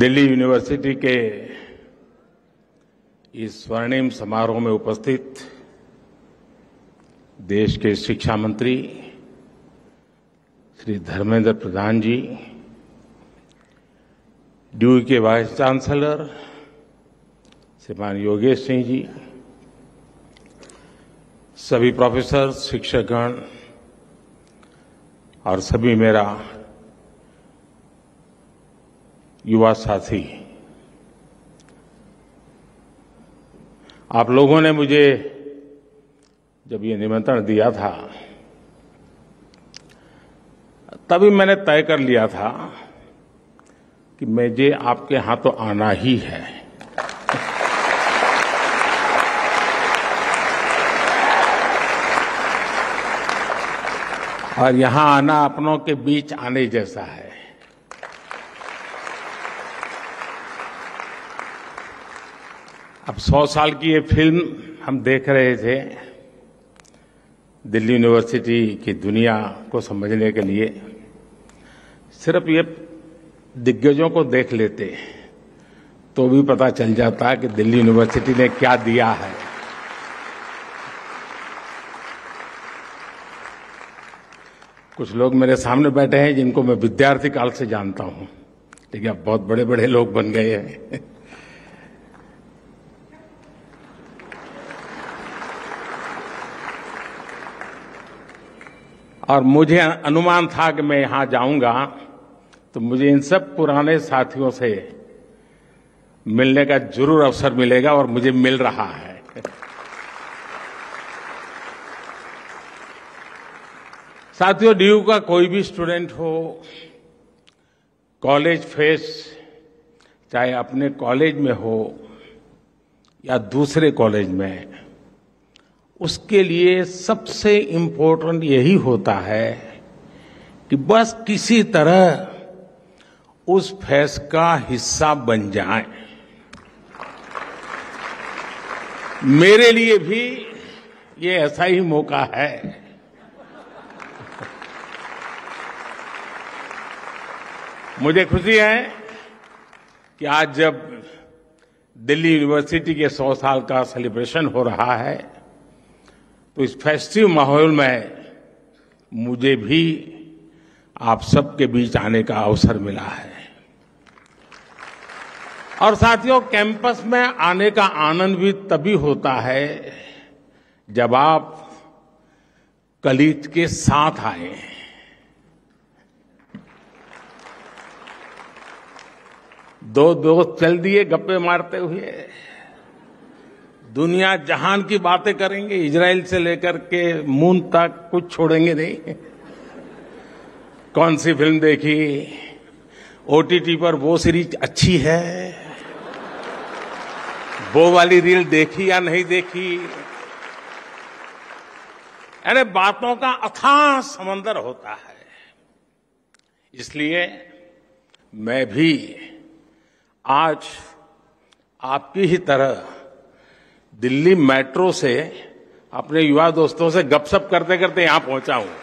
Delhi university के इस स्वर्णिम समारोह में उपस्थित देश के शिक्षा मंत्री श्री धर्मेंद्र प्रधान जी, ड्यू के वाइस चांसलर श्रीमान योगेश सिंह जी, सभी प्रोफेसर, शिक्षकगण और सभी मेरा युवा साथी, आप लोगों ने मुझे जब ये निमंत्रण दिया था तभी मैंने तय कर लिया था कि मुझे आपके यहाँ तो आना ही है। और यहाँ आना अपनों के बीच आने जैसा है। अब 100 साल की ये फिल्म हम देख रहे थे दिल्ली यूनिवर्सिटी की दुनिया को समझने के लिए। सिर्फ ये दिग्गजों को देख लेते तो भी पता चल जाता कि दिल्ली यूनिवर्सिटी ने क्या दिया है। कुछ लोग मेरे सामने बैठे हैं जिनको मैं विद्यार्थी काल से जानता हूं, लेकिन अब बहुत बड़े बड़े लोग बन गए हैं। और मुझे अनुमान था कि मैं यहां जाऊंगा तो मुझे इन सब पुराने साथियों से मिलने का जरूर अवसर मिलेगा, और मुझे मिल रहा है। साथियों, ड्यू का कोई भी स्टूडेंट हो, कॉलेज फेस्ट चाहे अपने कॉलेज में हो या दूसरे कॉलेज में, उसके लिए सबसे इम्पोर्टेंट यही होता है कि बस किसी तरह उस फेस्ट का हिस्सा बन जाए। मेरे लिए भी ये ऐसा ही मौका है। मुझे खुशी है कि आज जब दिल्ली यूनिवर्सिटी के 100 साल का सेलिब्रेशन हो रहा है तो इस फेस्टिव माहौल में मुझे भी आप सबके बीच आने का अवसर मिला है। और साथियों, कैंपस में आने का आनंद भी तभी होता है जब आप कलीग के साथ आए। दो दोस्त चल दिए गप्पे मारते हुए, दुनिया जहान की बातें करेंगे, इजराइल से लेकर के मून तक कुछ छोड़ेंगे नहीं। कौन सी फिल्म देखी, ओटीटी पर वो सीरीज अच्छी है, वो वाली रील देखी या नहीं देखी। अरे बातों का अथाह समंदर होता है। इसलिए मैं भी आज आपकी ही तरह दिल्ली मेट्रो से अपने युवा दोस्तों से गपशप करते करते यहां पहुंचा हूं।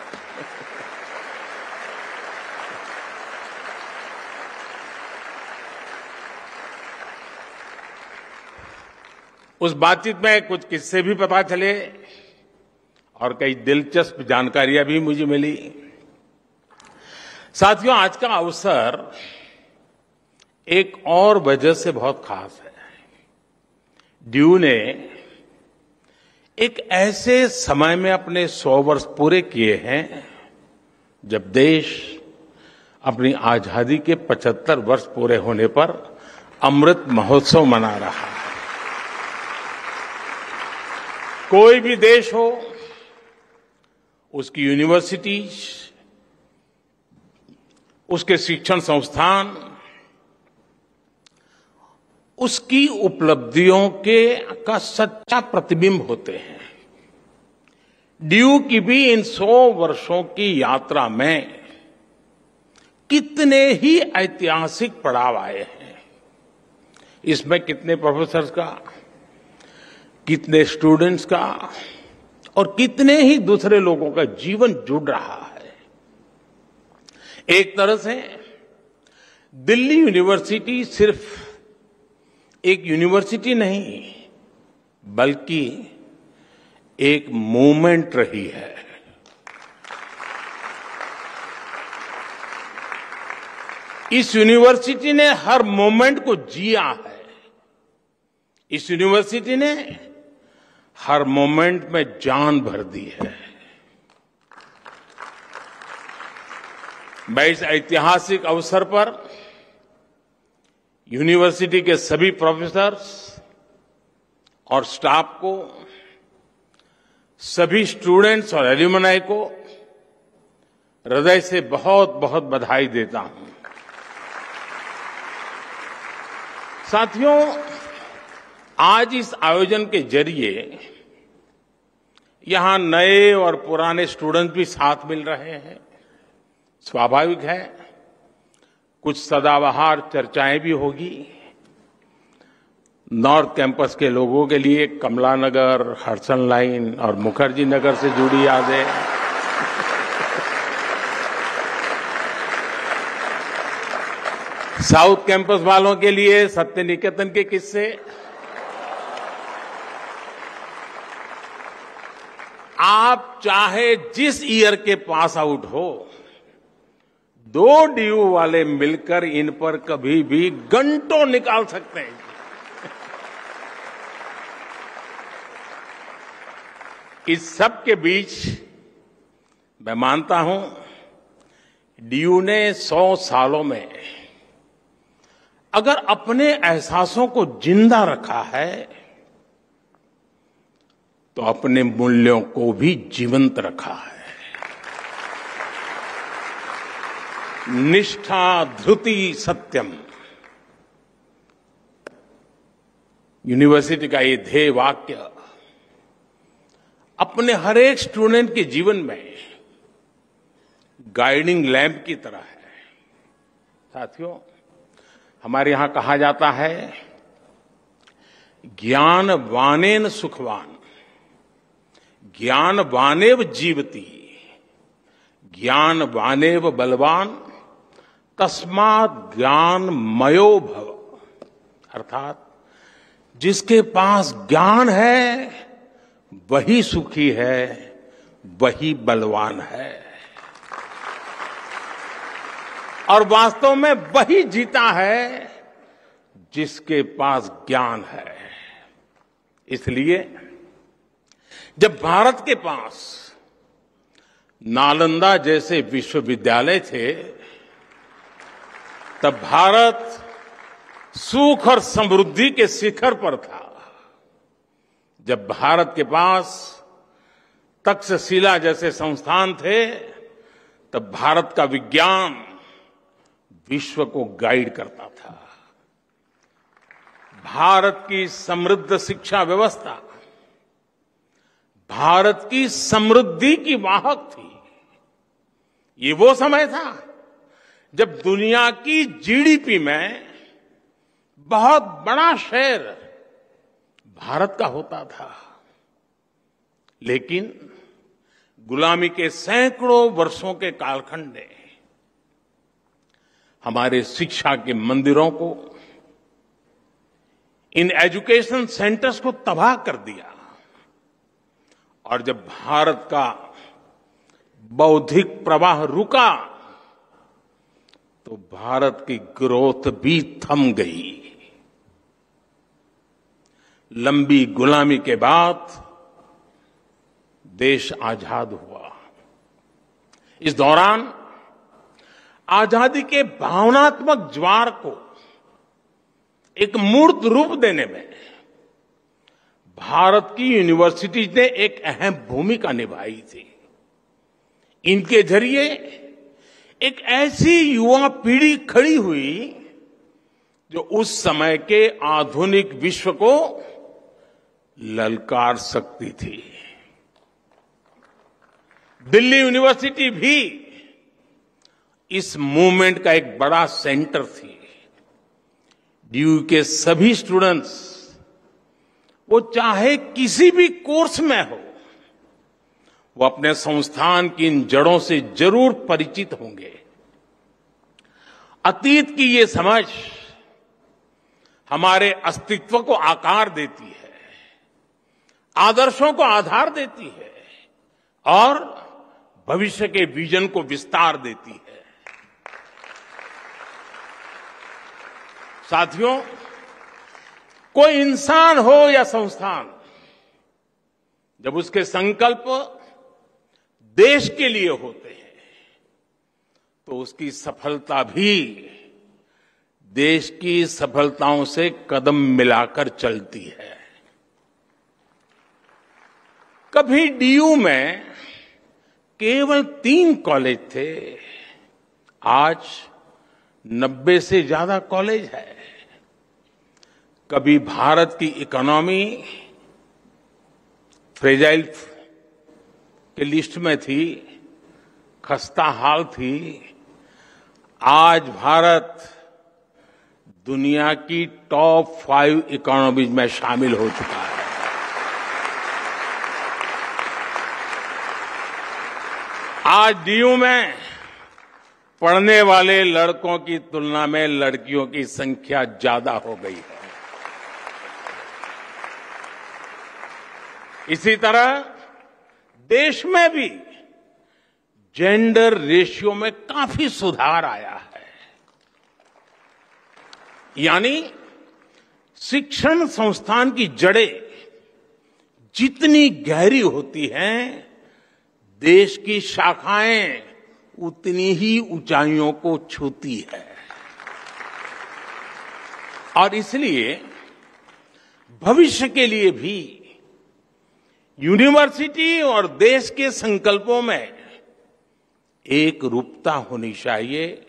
उस बातचीत में कुछ किस्से भी पता चले और कई दिलचस्प जानकारियां भी मुझे मिली। साथियों, आज का अवसर एक और वजह से बहुत खास है। ड्यू ने एक ऐसे समय में अपने 100 वर्ष पूरे किए हैं जब देश अपनी आजादी के 75 वर्ष पूरे होने पर अमृत महोत्सव मना रहा है। कोई भी देश हो, उसकी यूनिवर्सिटीज, उसके शिक्षण संस्थान उसकी उपलब्धियों का सच्चा प्रतिबिंब होते हैं। ड्यू की भी इन 100 वर्षों की यात्रा में कितने ही ऐतिहासिक पड़ाव आए हैं। इसमें कितने प्रोफेसर्स का, कितने स्टूडेंट्स का और कितने ही दूसरे लोगों का जीवन जुड़ रहा है। एक तरह से दिल्ली यूनिवर्सिटी सिर्फ एक यूनिवर्सिटी नहीं, बल्कि एक मूवमेंट रही है। इस यूनिवर्सिटी ने हर मोमेंट को जिया है। इस यूनिवर्सिटी ने हर मोमेंट में जान भर दी है। मैं इस ऐतिहासिक अवसर पर यूनिवर्सिटी के सभी प्रोफेसर्स और स्टाफ को, सभी स्टूडेंट्स और एल्यूमनाई को हृदय से बहुत बहुत बधाई देता हूं। साथियों, आज इस आयोजन के जरिए यहां नए और पुराने स्टूडेंट्स भी साथ मिल रहे हैं। स्वाभाविक है, कुछ सदाबहार चर्चाएं भी होगी। नॉर्थ कैंपस के लोगों के लिए कमला नगर, हडसन लाइन और मुखर्जी नगर से जुड़ी यादें, साउथ कैंपस वालों के लिए सत्य निकेतन के किस्से, आप चाहे जिस ईयर के पास आउट हो, 2 डीयू वाले मिलकर इन पर कभी भी घंटों निकाल सकते हैं। इस सब के बीच मैं मानता हूं, डीयू ने 100 सालों में अगर अपने एहसासों को जिंदा रखा है, तो अपने मूल्यों को भी जीवंत रखा है। निष्ठा धृति सत्यम, यूनिवर्सिटी का ये ध्येय वाक्य अपने हर एक स्टूडेंट के जीवन में गाइडिंग लैंप की तरह है। साथियों, हमारे यहां कहा जाता है, ज्ञान वानेन सुखवान, ज्ञान वानेव जीवति, ज्ञान वानेव बलवान, तस्मात् ज्ञान मयो भव। अर्थात जिसके पास ज्ञान है वही सुखी है, वही बलवान है, और वास्तव में वही जीता है जिसके पास ज्ञान है। इसलिए जब भारत के पास नालंदा जैसे विश्वविद्यालय थे, तब भारत सुख और समृद्धि के शिखर पर था। जब भारत के पास तक्षशिला जैसे संस्थान थे, तब भारत का विज्ञान विश्व को गाइड करता था। भारत की समृद्ध शिक्षा व्यवस्था भारत की समृद्धि की वाहक थी। ये वो समय था जब दुनिया की जीडीपी में बहुत बड़ा शेयर भारत का होता था। लेकिन गुलामी के सैकड़ों वर्षों के कालखंड ने हमारे शिक्षा के मंदिरों को, इन एजुकेशन सेंटर्स को तबाह कर दिया। और जब भारत का बौद्धिक प्रवाह रुका, तो भारत की ग्रोथ भी थम गई। लंबी गुलामी के बाद देश आजाद हुआ। इस दौरान आजादी के भावनात्मक ज्वार को एक मूर्त रूप देने में भारत की यूनिवर्सिटीज ने एक अहम भूमिका निभाई थी। इनके जरिए एक ऐसी युवा पीढ़ी खड़ी हुई जो उस समय के आधुनिक विश्व को ललकार सकती थी। दिल्ली यूनिवर्सिटी भी इस मूवमेंट का एक बड़ा सेंटर थी। डीयू के सभी स्टूडेंट्स, वो चाहे किसी भी कोर्स में हो, वो अपने संस्थान की इन जड़ों से जरूर परिचित होंगे। अतीत की ये समझ हमारे अस्तित्व को आकार देती है, आदर्शों को आधार देती है और भविष्य के विजन को विस्तार देती है। साथियों, कोई इंसान हो या संस्थान, जब उसके संकल्प देश के लिए होते हैं तो उसकी सफलता भी देश की सफलताओं से कदम मिलाकर चलती है। कभी डीयू में केवल 3 कॉलेज थे, आज 90 से ज्यादा कॉलेज है। कभी भारत की इकोनॉमी फ्रेजाइल के लिस्ट में थी, खस्ता हाल थी। आज भारत दुनिया की टॉप 5 इकोनॉमीज में शामिल हो चुका है। आज डीयू में पढ़ने वाले लड़कों की तुलना में लड़कियों की संख्या ज्यादा हो गई है। इसी तरह देश में भी जेंडर रेशियो में काफी सुधार आया है। यानी शिक्षण संस्थान की जड़ें जितनी गहरी होती हैं, देश की शाखाएं उतनी ही ऊंचाइयों को छूती है। और इसलिए भविष्य के लिए भी यूनिवर्सिटी और देश के संकल्पों में एक रूपता होनी चाहिए,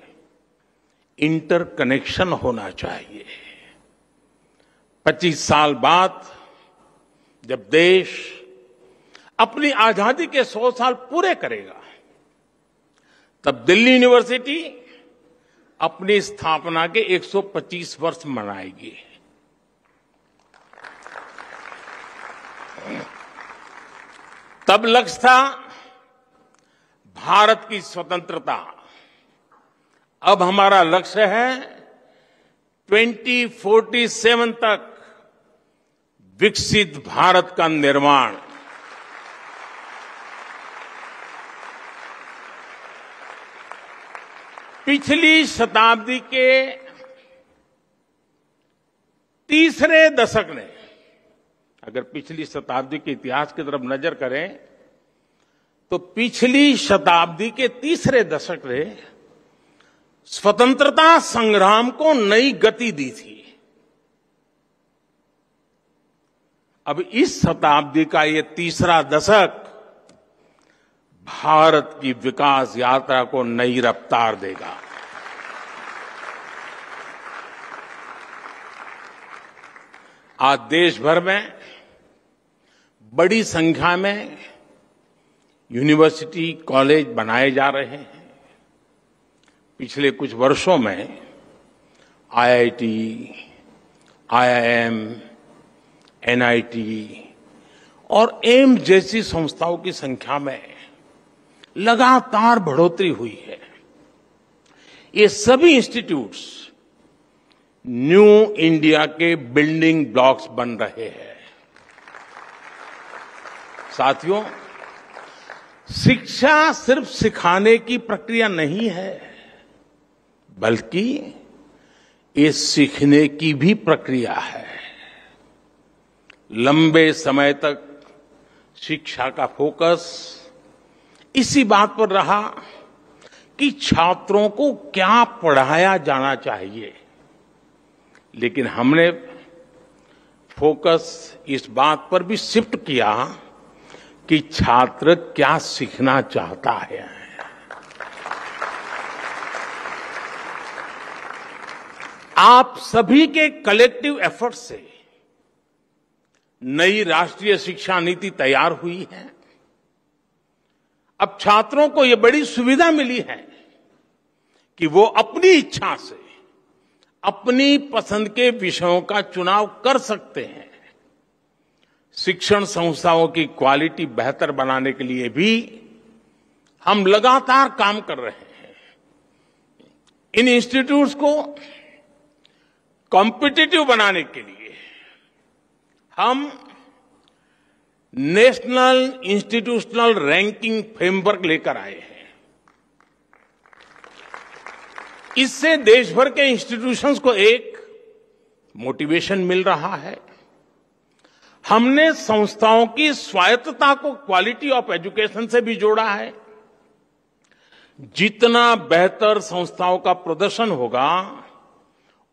इंटरकनेक्शन होना चाहिए। 25 साल बाद जब देश अपनी आजादी के 100 साल पूरे करेगा, तब दिल्ली यूनिवर्सिटी अपनी स्थापना के 125 वर्ष मनाएगी। तब लक्ष्य था भारत की स्वतंत्रता। अब हमारा लक्ष्य है 2047 तक विकसित भारत का निर्माण। पिछली शताब्दी के तीसरे दशक ने, अगर पिछली शताब्दी के इतिहास की तरफ नजर करें तो पिछली शताब्दी के तीसरे दशक ने स्वतंत्रता संग्राम को नई गति दी थी। अब इस शताब्दी का ये तीसरा दशक भारत की विकास यात्रा को नई रफ्तार देगा। आज देश भर में बड़ी संख्या में यूनिवर्सिटी, कॉलेज बनाए जा रहे हैं। पिछले कुछ वर्षों में आईआईटी, आईआईएम, एनआईटी और एम्स जैसी संस्थाओं की संख्या में लगातार बढ़ोतरी हुई है। ये सभी इंस्टीट्यूट्स न्यू इंडिया के बिल्डिंग ब्लॉक्स बन रहे हैं। साथियों, शिक्षा सिर्फ सिखाने की प्रक्रिया नहीं है, बल्कि ये सीखने की भी प्रक्रिया है। लंबे समय तक शिक्षा का फोकस इसी बात पर रहा कि छात्रों को क्या पढ़ाया जाना चाहिए, लेकिन हमने फोकस इस बात पर भी शिफ्ट किया कि छात्र क्या सीखना चाहता है। आप सभी के कलेक्टिव एफर्ट से नई राष्ट्रीय शिक्षा नीति तैयार हुई है। अब छात्रों को यह बड़ी सुविधा मिली है कि वो अपनी इच्छा से अपनी पसंद के विषयों का चुनाव कर सकते हैं। शिक्षण संस्थाओं की क्वालिटी बेहतर बनाने के लिए भी हम लगातार काम कर रहे हैं। इन इंस्टीट्यूट्स को कॉम्पिटिटिव बनाने के लिए हम नेशनल इंस्टीट्यूशनल रैंकिंग फ्रेमवर्क लेकर आए हैं। इससे देश भर के इंस्टीट्यूशंस को एक मोटिवेशन मिल रहा है। हमने संस्थाओं की स्वायत्तता को क्वालिटी ऑफ एजुकेशन से भी जोड़ा है। जितना बेहतर संस्थाओं का प्रदर्शन होगा,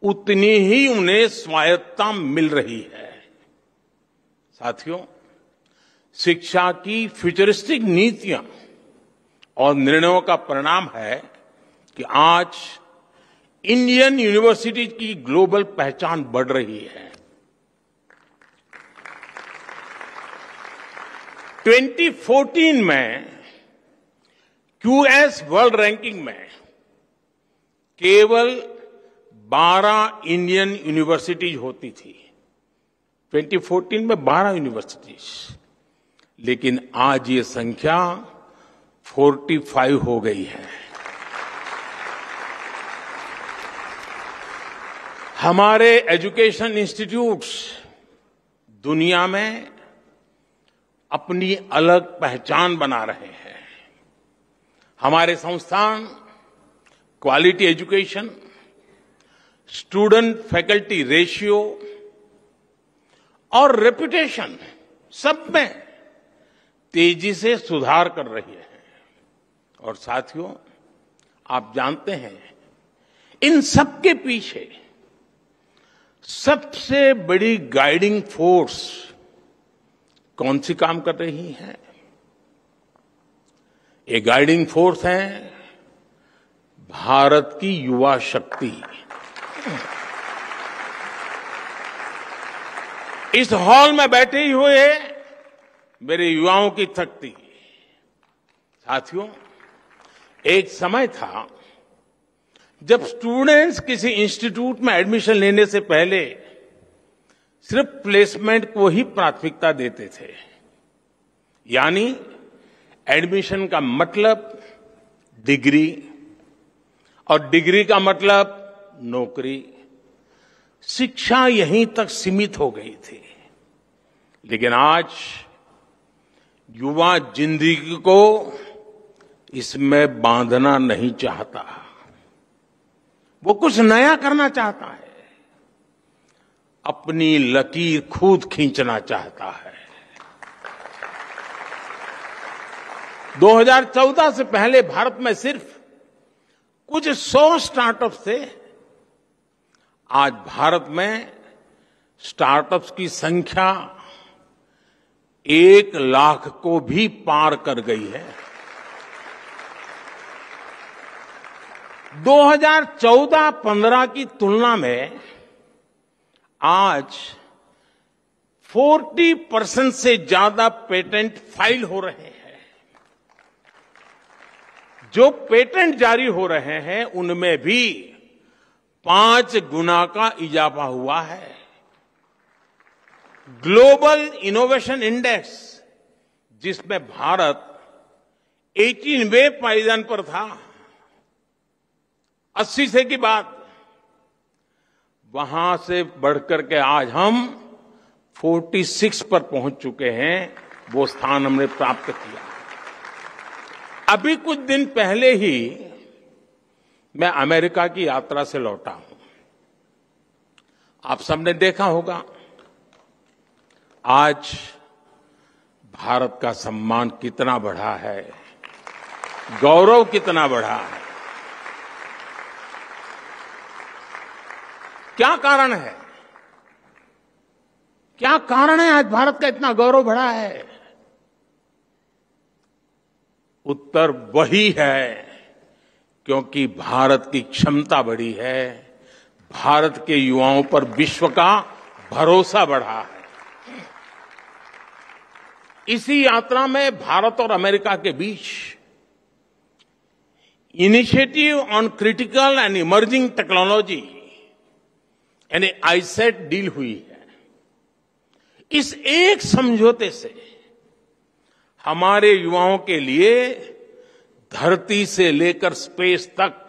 उतनी ही उन्हें स्वायत्तता मिल रही है। साथियों, शिक्षा की फ्यूचरिस्टिक नीतियां और निर्णयों का परिणाम है कि आज इंडियन यूनिवर्सिटी की ग्लोबल पहचान बढ़ रही है। 2014 में क्यूएस वर्ल्ड रैंकिंग में केवल 12 इंडियन यूनिवर्सिटीज होती थी। 2014 में 12 यूनिवर्सिटीज, लेकिन आज ये संख्या 45 हो गई है। हमारे एजुकेशन इंस्टीट्यूट्स दुनिया में अपनी अलग पहचान बना रहे हैं। हमारे संस्थान quality education, student faculty ratio और रेपुटेशन सब में तेजी से सुधार कर रही है। और साथियों, आप जानते हैं, इन सब के पीछे सबसे बड़ी गाइडिंग फोर्स कौन सी काम कर रही है? ये गाइडिंग फोर्स है भारत की युवा शक्ति। इस हॉल में बैठे ही हुए मेरे युवाओं की शक्ति। साथियों, एक समय था जब स्टूडेंट्स किसी इंस्टीट्यूट में एडमिशन लेने से पहले सिर्फ प्लेसमेंट को ही प्राथमिकता देते थे। यानी एडमिशन का मतलब डिग्री और डिग्री का मतलब नौकरी। शिक्षा यहीं तक सीमित हो गई थी। लेकिन आज युवा जिंदगी को इसमें बांधना नहीं चाहता। वो कुछ नया करना चाहता है, अपनी लकीर खुद खींचना चाहता है। 2014 से पहले भारत में सिर्फ कुछ 100 स्टार्टअप्स थे। आज भारत में स्टार्टअप्स की संख्या 1 लाख को भी पार कर गई है। 2014-15 की तुलना में आज 40% से ज्यादा पेटेंट फाइल हो रहे हैं। जो पेटेंट जारी हो रहे हैं उनमें भी 5 गुना का इजाफा हुआ है। ग्लोबल इनोवेशन इंडेक्स, जिसमें भारत 18वें पायदान पर था 80 से की बात, वहां से बढ़कर के आज हम 46 पर पहुंच चुके हैं। वो स्थान हमने प्राप्त किया। अभी कुछ दिन पहले ही मैं अमेरिका की यात्रा से लौटा हूं। आप सबने देखा होगा आज भारत का सम्मान कितना बढ़ा है, गौरव कितना बढ़ा है। क्या कारण है? क्या कारण है आज भारत का इतना गौरव बढ़ा है? उत्तर वही है, क्योंकि भारत की क्षमता बढ़ी है, भारत के युवाओं पर विश्व का भरोसा बढ़ा है। इसी यात्रा में भारत और अमेरिका के बीच initiative on critical and emerging technology यानी आईसेट डील हुई है। इस एक समझौते से हमारे युवाओं के लिए धरती से लेकर स्पेस तक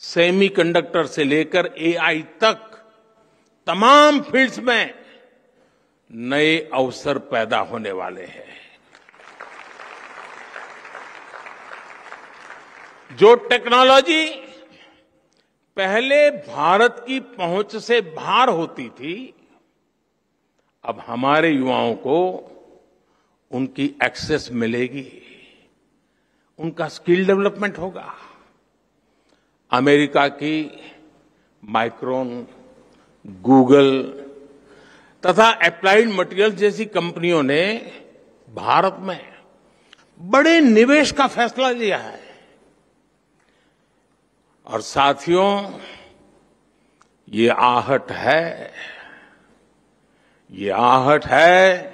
सेमीकंडक्टर से लेकर एआई तक तमाम फील्ड्स में नए अवसर पैदा होने वाले हैं। जो टेक्नोलॉजी पहले भारत की पहुंच से बाहर होती थी, अब हमारे युवाओं को उनकी एक्सेस मिलेगी, उनका स्किल डेवलपमेंट होगा। अमेरिका की माइक्रोन, गूगल तथा एप्लाइड मटेरियल्स जैसी कंपनियों ने भारत में बड़े निवेश का फैसला लिया है। और साथियों, ये आहट है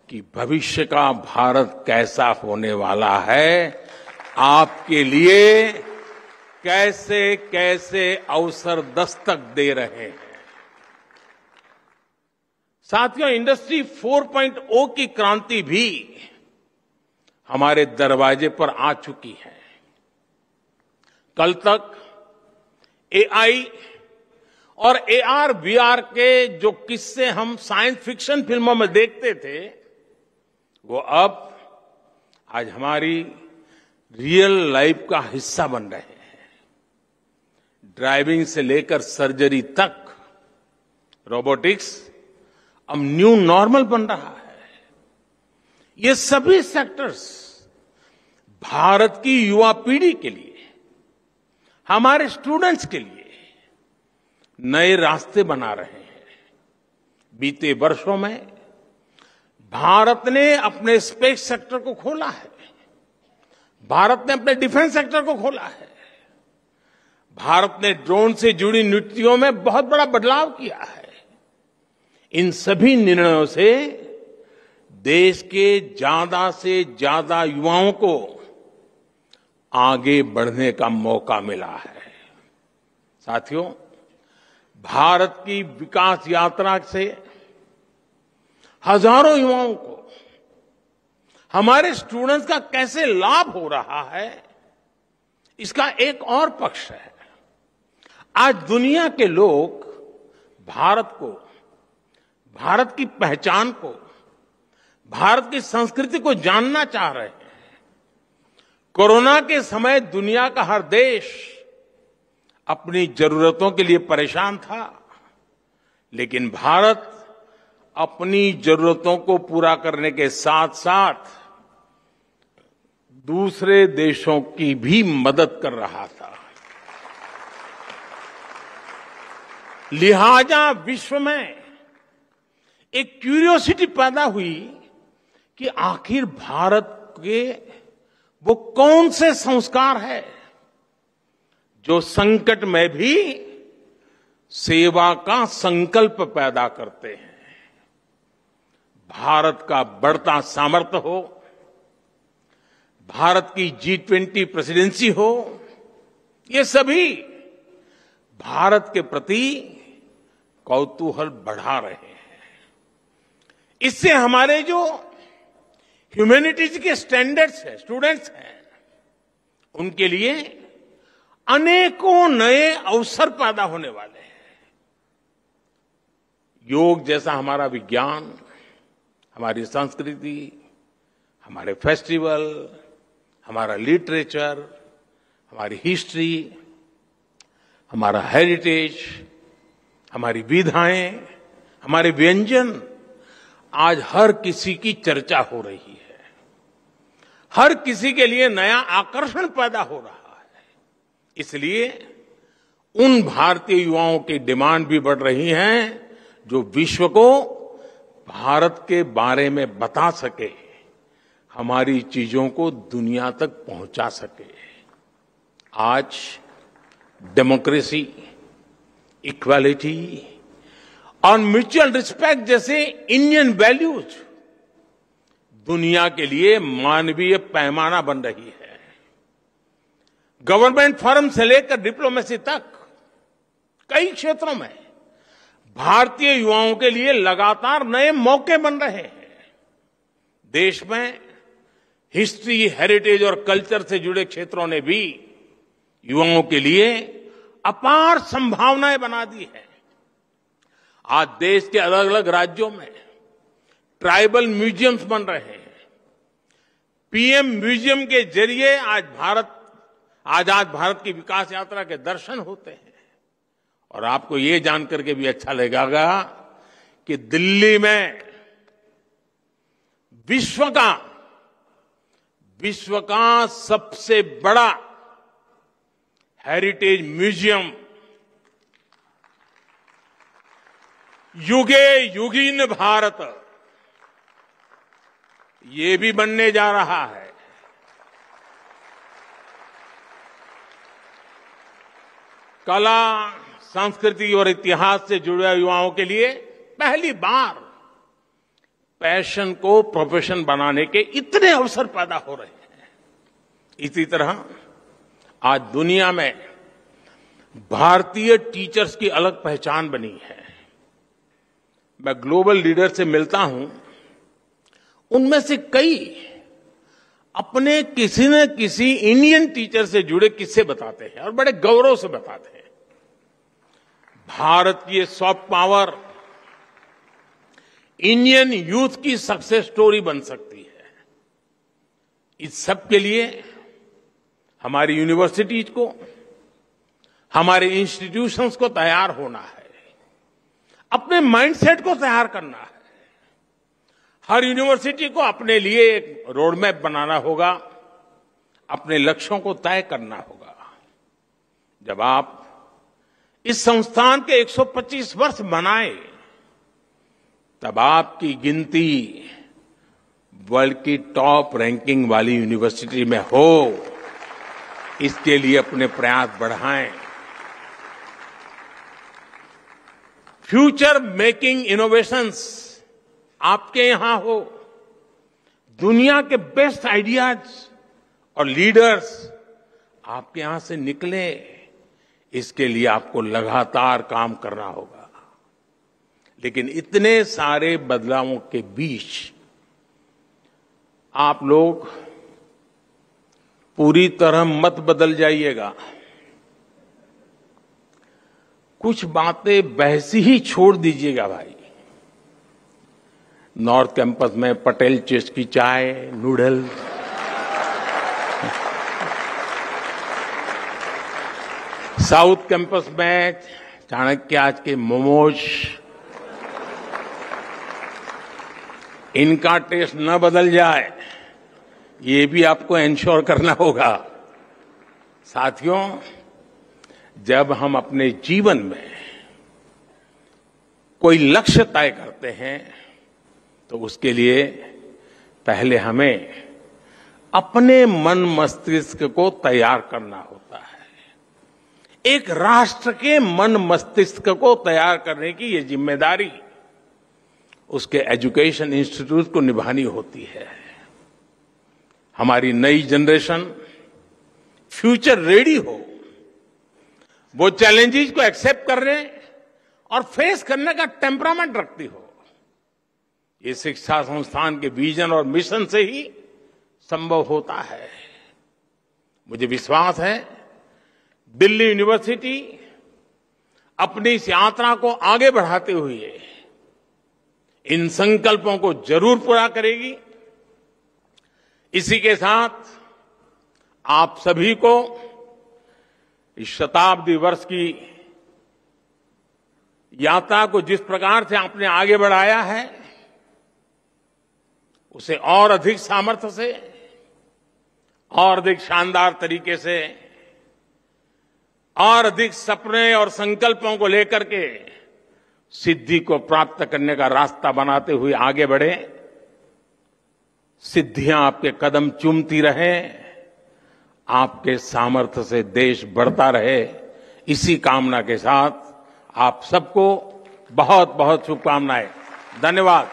कि भविष्य का भारत कैसा होने वाला है, आपके लिए कैसे कैसे अवसर दस्तक दे रहे हैं। साथियों, इंडस्ट्री 4.0 की क्रांति भी हमारे दरवाजे पर आ चुकी है। कल तक एआई और एआर वीआर के जो किस्से हम साइंस फिक्शन फिल्मों में देखते थे, वो अब आज हमारी रियल लाइफ का हिस्सा बन रहे हैं। ड्राइविंग से लेकर सर्जरी तक रोबोटिक्स अब न्यू नॉर्मल बन रहा है। ये सभी सेक्टर्स भारत की युवा पीढ़ी के लिए, हमारे स्टूडेंट्स के लिए नए रास्ते बना रहे हैं। बीते वर्षों में भारत ने अपने स्पेस सेक्टर को खोला है, भारत ने अपने डिफेंस सेक्टर को खोला है, भारत ने ड्रोन से जुड़ी नीतियों में बहुत बड़ा बदलाव किया है। इन सभी निर्णयों से देश के ज्यादा से ज्यादा युवाओं को आगे बढ़ने का मौका मिला है। साथियों, भारत की विकास यात्रा से हजारों युवाओं को, हमारे स्टूडेंट्स का कैसे लाभ हो रहा है, इसका एक और पक्ष है। आज दुनिया के लोग भारत को, भारत की पहचान को, भारत की संस्कृति को जानना चाह रहे हैं। कोरोना के समय दुनिया का हर देश अपनी जरूरतों के लिए परेशान था, लेकिन भारत अपनी जरूरतों को पूरा करने के साथ साथ दूसरे देशों की भी मदद कर रहा था। लिहाजा विश्व में एक क्यूरियोसिटी पैदा हुई कि आखिर भारत के वो कौन से संस्कार है जो संकट में भी सेवा का संकल्प पैदा करते हैं। भारत का बढ़ता सामर्थ्य हो, भारत की G20 प्रेसिडेंसी हो, ये सभी भारत के प्रति कौतूहल बढ़ा रहे हैं। इससे हमारे जो ह्यूमैनिटीज के स्टैंडर्ड्स हैं, स्टूडेंट्स हैं, उनके लिए अनेकों नए अवसर पैदा होने वाले हैं। योग जैसा हमारा विज्ञान, हमारी संस्कृति, हमारे फेस्टिवल, हमारा लिटरेचर, हमारी हिस्ट्री, हमारा हेरिटेज, हमारी विधाएं, हमारे व्यंजन आज हर किसी की चर्चा हो रही है। हर किसी के लिए नया आकर्षण पैदा हो रहा है। इसलिए उन भारतीय युवाओं की डिमांड भी बढ़ रही है जो विश्व को भारत के बारे में बता सके, हमारी चीजों को दुनिया तक पहुंचा सके। आज डेमोक्रेसी, इक्वालिटी और म्यूचुअल रिस्पेक्ट जैसे इंडियन वैल्यूज दुनिया के लिए मानवीय पैमाना बन रही है। गवर्नमेंट फर्म से लेकर डिप्लोमेसी तक कई क्षेत्रों में भारतीय युवाओं के लिए लगातार नए मौके बन रहे हैं। देश में हिस्ट्री, हेरिटेज और कल्चर से जुड़े क्षेत्रों ने भी युवाओं के लिए अपार संभावनाएं बना दी है। आज देश के अलग अलग राज्यों में ट्राइबल म्यूजियम्स बन रहे हैं। पीएम म्यूजियम के जरिए आजाद भारत की विकास यात्रा के दर्शन होते हैं। और आपको ये जानकर के भी अच्छा लगेगा कि दिल्ली में विश्व का सबसे बड़ा हेरिटेज म्यूजियम युगे युगीन भारत ये भी बनने जा रहा है। कला, संस्कृति और इतिहास से जुड़े युवाओं के लिए पहली बार पैशन को प्रोफेशन बनाने के इतने अवसर पैदा हो रहे हैं। इसी तरह आज दुनिया में भारतीय टीचर्स की अलग पहचान बनी है। मैं ग्लोबल लीडर से मिलता हूं, उनमें से कई अपने किसी न किसी इंडियन टीचर से जुड़े किस्से बताते हैं और बड़े गौरव से बताते हैं। भारत की ये सॉफ्ट पावर इंडियन यूथ की सक्सेस स्टोरी बन सकती है। इस सब के लिए हमारी यूनिवर्सिटीज को, हमारे इंस्टीट्यूशंस को तैयार होना है, अपने माइंडसेट को तैयार करना है। हर यूनिवर्सिटी को अपने लिए एक रोड मैप बनाना होगा, अपने लक्ष्यों को तय करना होगा। जब आप इस संस्थान के 125 वर्ष मनाए, तब आपकी गिनती वर्ल्ड की टॉप रैंकिंग वाली यूनिवर्सिटी में हो, इसके लिए अपने प्रयास बढ़ाएं। फ्यूचर मेकिंग इनोवेशंस आपके यहां हो, दुनिया के बेस्ट आइडियाज और लीडर्स आपके यहां से निकले, इसके लिए आपको लगातार काम करना होगा। लेकिन इतने सारे बदलावों के बीच आप लोग पूरी तरह मत बदल जाइएगा। कुछ बातें वैसी ही छोड़ दीजिएगा भाई। नॉर्थ कैंपस में पटेल चेस्ट की चाय, नूडल्स, साउथ कैंपस में चाणक्य आज के मोमोज, इनका टेस्ट न बदल जाए, ये भी आपको इंश्योर करना होगा। साथियों, जब हम अपने जीवन में कोई लक्ष्य तय करते हैं तो उसके लिए पहले हमें अपने मन मस्तिष्क को तैयार करना होता है। एक राष्ट्र के मन मस्तिष्क को तैयार करने की ये जिम्मेदारी उसके एजुकेशन इंस्टीट्यूट को निभानी होती है। हमारी नई जनरेशन फ्यूचर रेडी हो, वो चैलेंजेस को एक्सेप्ट करने और फेस करने का टेम्परामेंट रखती हो। ये शिक्षा संस्थान के विजन और मिशन से ही संभव होता है। मुझे विश्वास है दिल्ली यूनिवर्सिटी अपनी इस यात्रा को आगे बढ़ाते हुए इन संकल्पों को जरूर पूरा करेगी। इसी के साथ आप सभी को इस शताब्दी वर्ष की यात्रा को जिस प्रकार से आपने आगे बढ़ाया है, उसे और अधिक सामर्थ्य से और अधिक शानदार तरीके से और अधिक सपने और संकल्पों को लेकर के सिद्धि को प्राप्त करने का रास्ता बनाते हुए आगे बढ़े। सिद्धियां आपके कदम चूमती रहें, आपके सामर्थ्य से देश बढ़ता रहे। इसी कामना के साथ आप सबको बहुत बहुत शुभकामनाएं। धन्यवाद।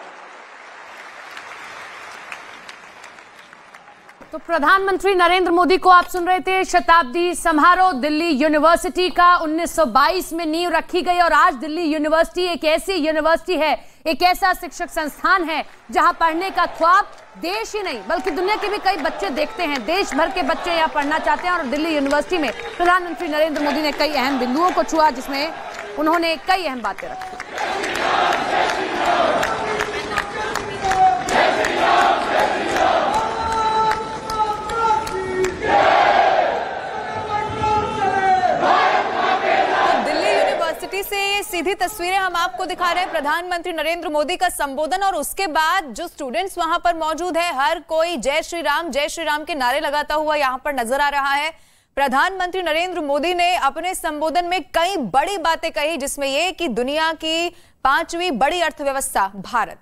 तो प्रधानमंत्री नरेंद्र मोदी को आप सुन रहे थे। शताब्दी समारोह दिल्ली यूनिवर्सिटी का 1922 में नींव रखी गई और आज दिल्ली यूनिवर्सिटी एक ऐसी यूनिवर्सिटी है, एक ऐसा शिक्षक संस्थान है जहां पढ़ने का ख्वाब देश ही नहीं बल्कि दुनिया के भी कई बच्चे देखते हैं। देश भर के बच्चे यहां पढ़ना चाहते हैं और दिल्ली यूनिवर्सिटी में प्रधानमंत्री नरेंद्र मोदी ने कई अहम बिंदुओं को छुआ जिसमें उन्होंने कई अहम बातें रखी। से सीधी तस्वीरें हम आपको दिखा रहे हैं प्रधानमंत्री नरेंद्र मोदी का संबोधन और उसके बाद जो स्टूडेंट्स वहां पर मौजूद है, हर कोई जय श्री राम के नारे लगाता हुआ यहां पर नजर आ रहा है। प्रधानमंत्री नरेंद्र मोदी ने अपने संबोधन में कई बड़ी बातें कही जिसमें यह कि दुनिया की 5वीं बड़ी अर्थव्यवस्था भारत